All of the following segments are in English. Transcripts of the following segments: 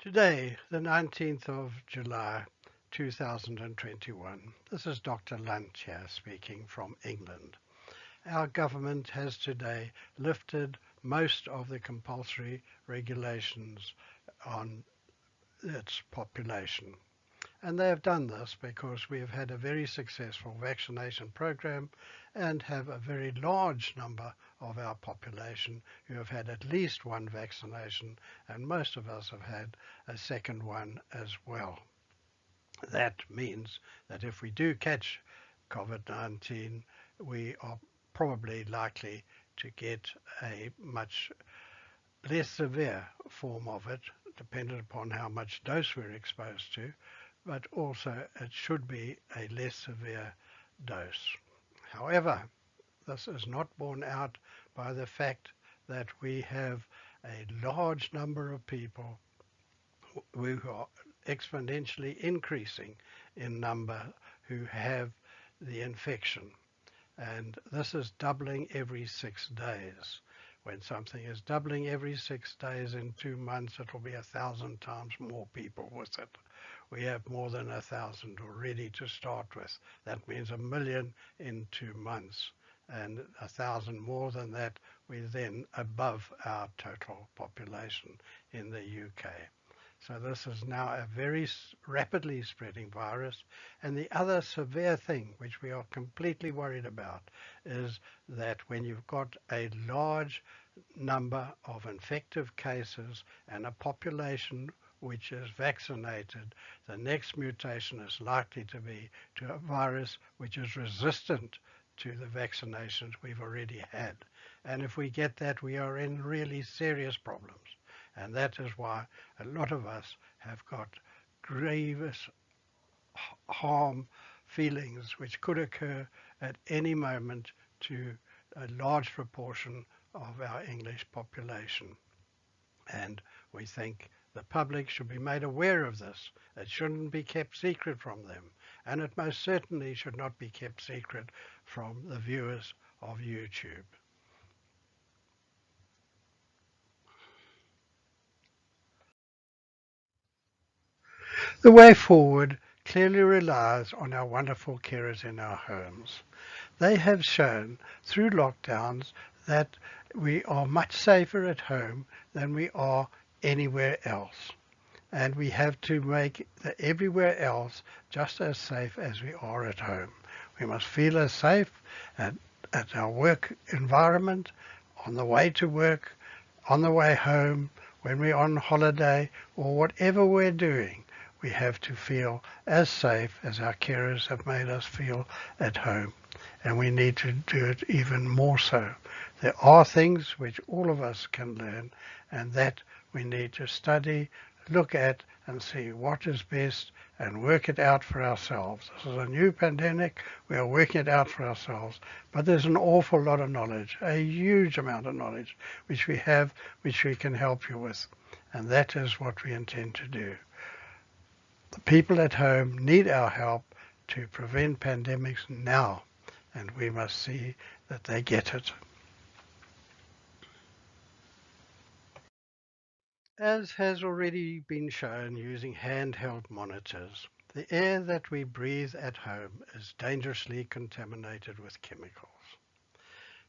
Today, the 19th of July 2021, this is Dr. Lunt here speaking from England. Our government has today lifted most of the compulsory regulations on its population. And they have done this because we have had a very successful vaccination program and have a very large number of our population who have had at least one vaccination, and most of us have had a second one as well. That means that if we do catch COVID-19, we are probably likely to get a much less severe form of it, dependent upon how much dose we're exposed to, but also it should be a less severe dose. However, this is not borne out by the fact that we have a large number of people who are exponentially increasing in number who have the infection. And this is doubling every 6 days. When something is doubling every 6 days in 2 months, it will be 1,000 times more people with it. We have more than 1,000 already to start with. That means 1 million in 2 months. And 1,000 more than that, we're then above our total population in the UK. So this is now a very rapidly spreading virus. And the other severe thing, which we are completely worried about, is that when you've got a large number of infective cases and a population which is vaccinated, the next mutation is likely to be to a virus which is resistant to the vaccinations we've already had. And if we get that, we are in really serious problems. And that is why a lot of us have got grievous harm feelings which could occur at any moment to a large proportion of our English population. And we think the public should be made aware of this. It shouldn't be kept secret from them. And it most certainly should not be kept secret from the viewers of YouTube. The way forward clearly relies on our wonderful carers in our homes. They have shown through lockdowns that we are much safer at home than we are anywhere else. And we have to make everywhere else just as safe as we are at home. We must feel as safe at our work environment, on the way to work, on the way home, when we're on holiday, or whatever we're doing. We have to feel as safe as our carers have made us feel at home. And we need to do it even more so. There are things which all of us can learn, and that we need to study, look at, and see what is best and work it out for ourselves. This is a new pandemic. We are working it out for ourselves. But there's an awful lot of knowledge, a huge amount of knowledge, which we have, which we can help you with. And that is what we intend to do. The people at home need our help to prevent pandemics now, and we must see that they get it. As has already been shown using handheld monitors, the air that we breathe at home is dangerously contaminated with chemicals.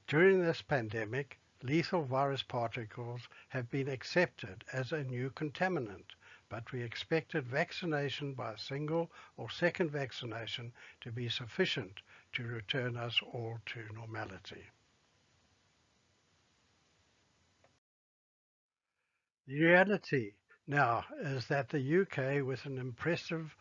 During this pandemic, lethal virus particles have been accepted as a new contaminant, but we expected vaccination by a single or second vaccination to be sufficient to return us all to normality. The reality now is that the UK, with an impressive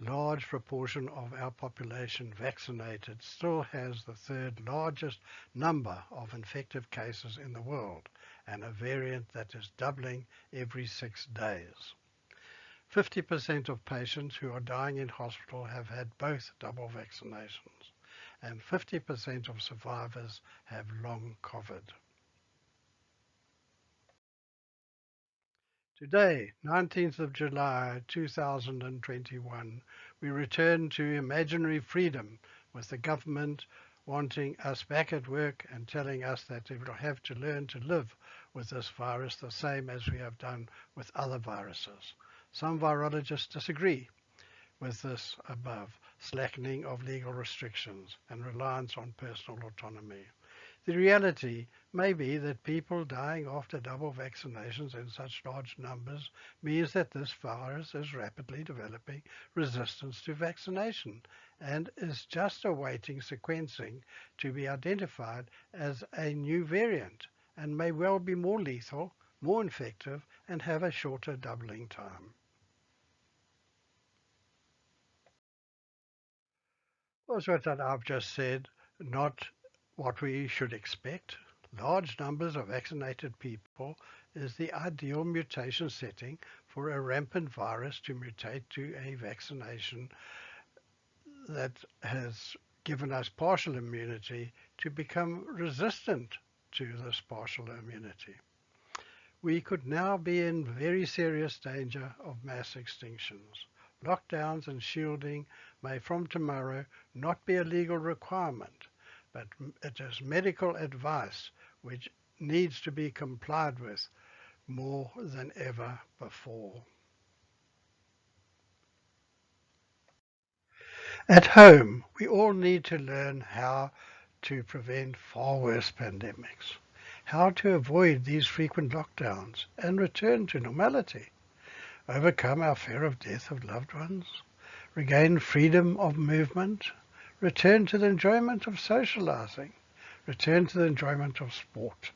large proportion of our population vaccinated, still has the third largest number of infective cases in the world, and a variant that is doubling every 6 days. 50% of patients who are dying in hospital have had both double vaccinations, and 50% of survivors have long COVID. Today, 19th of July 2021, we return to imaginary freedom, with the government wanting us back at work and telling us that we will have to learn to live with this virus the same as we have done with other viruses. Some virologists disagree with this above slackening of legal restrictions and reliance on personal autonomy. The reality may be that people dying after double vaccinations in such large numbers means that this virus is rapidly developing resistance to vaccination and is just awaiting sequencing to be identified as a new variant and may well be more lethal, more infective, and have a shorter doubling time. Was what I've just said not what we should expect? Large numbers of vaccinated people is the ideal mutation setting for a rampant virus to mutate to a vaccination that has given us partial immunity to become resistant to this partial immunity. We could now be in very serious danger of mass extinctions. Lockdowns and shielding may from tomorrow not be a legal requirement, but it is medical advice which needs to be complied with more than ever before. At home, we all need to learn how to prevent far worse pandemics, how to avoid these frequent lockdowns and return to normality, overcome our fear of death of loved ones, regain freedom of movement, return to the enjoyment of socializing, return to the enjoyment of sport,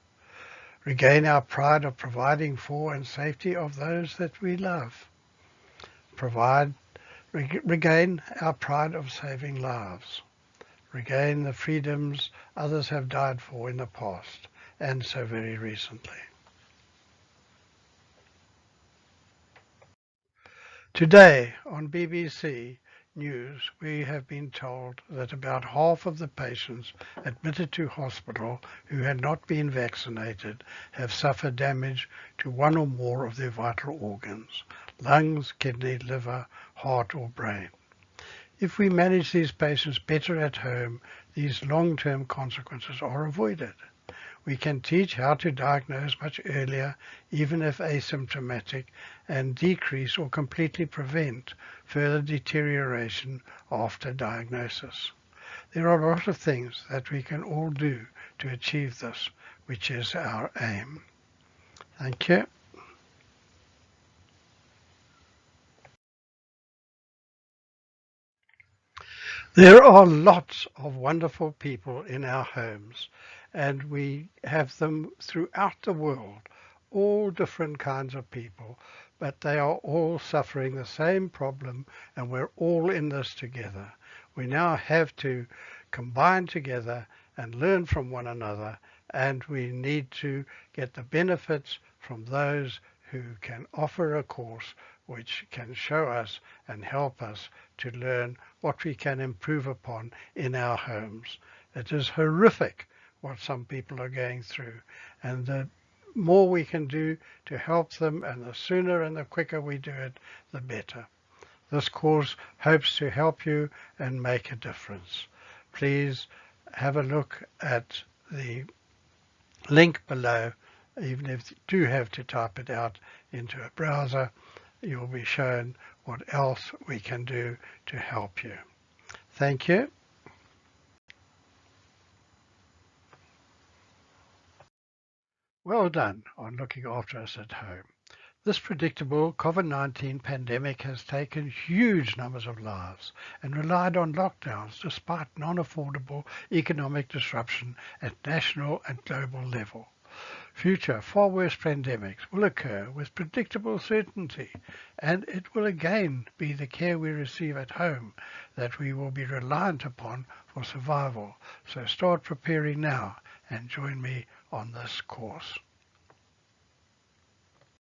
regain our pride of providing for and safety of those that we love, regain our pride of saving lives, regain the freedoms others have died for in the past and so very recently. Today on BBC News, we have been told that about half of the patients admitted to hospital who had not been vaccinated have suffered damage to one or more of their vital organs, lungs, kidney, liver, heart or brain. If we manage these patients better at home, these long-term consequences are avoided. We can teach how to diagnose much earlier, even if asymptomatic, and decrease or completely prevent further deterioration after diagnosis. There are a lot of things that we can all do to achieve this, which is our aim. Thank you. There are lots of wonderful people in our homes, and we have them throughout the world, all different kinds of people, but they are all suffering the same problem, and we're all in this together. We now have to combine together and learn from one another, and we need to get the benefits from those who can offer a course which can show us and help us to learn what we can improve upon in our homes. It is horrific what some people are going through, and the more we can do to help them, and the sooner and the quicker we do it, the better. This course hopes to help you and make a difference. Please have a look at the link below. Even if you do have to type it out into a browser, you'll be shown what else we can do to help you. Thank you. Well done on looking after us at home. This predictable COVID-19 pandemic has taken huge numbers of lives and relied on lockdowns despite non-affordable economic disruption at national and global level. Future far worse pandemics will occur with predictable certainty, and it will again be the care we receive at home that we will be reliant upon for survival. So start preparing now and join me on this course.